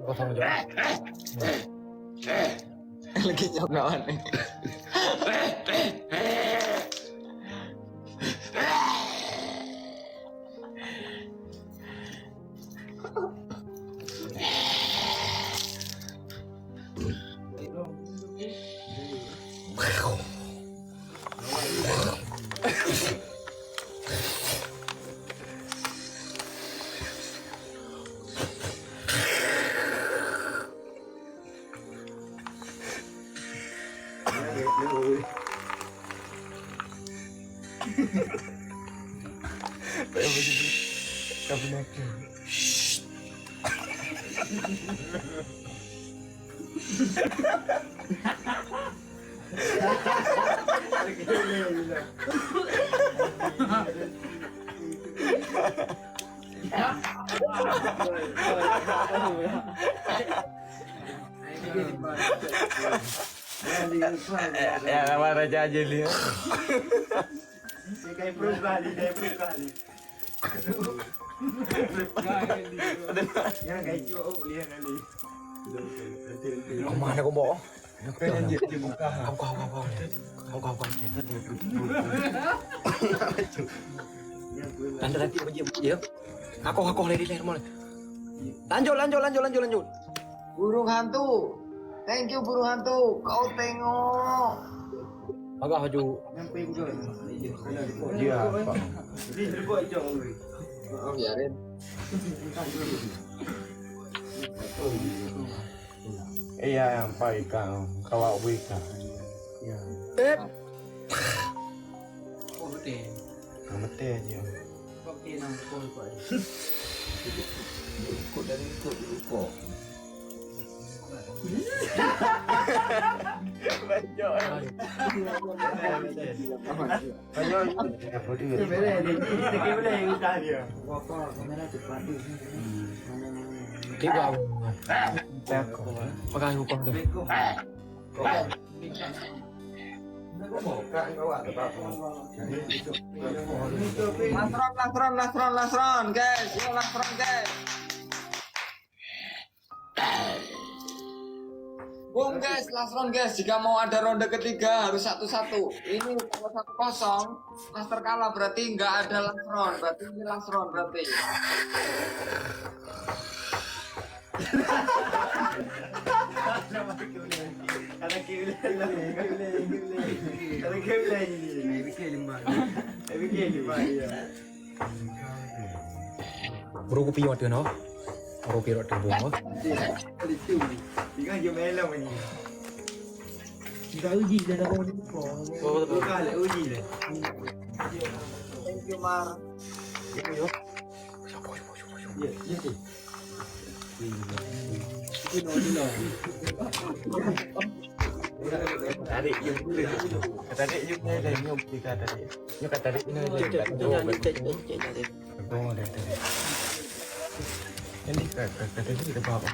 Kosong aja. Lagi nyok nawan nih. Ya nama raja aja dia. Kayak perut kali. Ya kayak cowok dia kali. Kemana kau bawa? Pengen dibuka. Kau. Anda lagi dia. Aku lagi leher mulai. Lanjut. Burung hantu. Thank you burung hantu. Kau tengok. Agak haju. Iya, Pak. Ini dibuat jauh. Oh, biarin. Iya, yang baik kau. Kawak wika. Iya. Mati aja. Ikut dari ikut lupa. Banyak. Apa dia? Boleh udah dia. Kamera cepat. Tiba. Takut. Pakai hukum dah. Lasron, guys. Yo lasron, guys. Boom guys, lasron guys. Jika mau ada ronde ketiga harus 1-1. Ini kalau 1-0, master kalah berarti nggak ada lasron. Berarti ini lasron berarti. Bro kopi waktu no. Kopi waktu bunga. Tiga je melong ni. Nggak uji dan aku mau Bukan uji lah. Thank you Mar. Tarik you. Tarik you ni dah nyum kita tarik. You kata tarik ni dah. Oh dah tarik. Ini kata ni dah apa?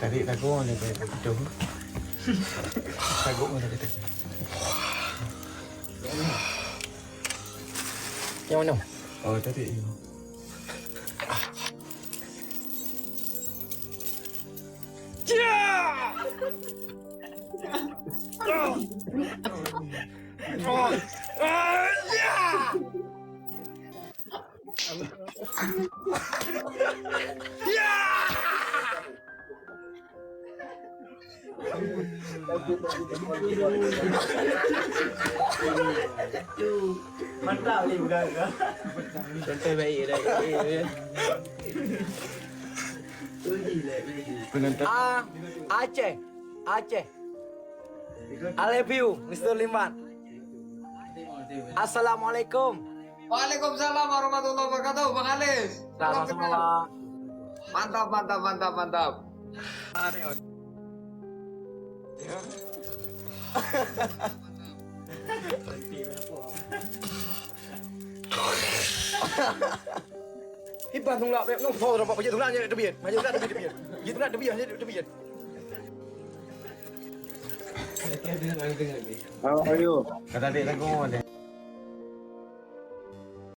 Tarik lagu ni dah itu. Lagu ni dah kita. Yang mana? Oh tarik you. Mantap ni bukan ke? Contoh baik dah. Penonton. Aceh. I love you, Mr. Liman. Assalamualaikum. Waalaikumsalam warahmatullahi wabarakatuh, Bang Alis. Salam kenal. Mantap. Hiban thùng lọ nó phô rồi bây giờ thùng lọ như đặc biệt mà giờ ra đặc biệt gì thùng lọ đặc biệt như đặc biệt Kata dia lagu deh.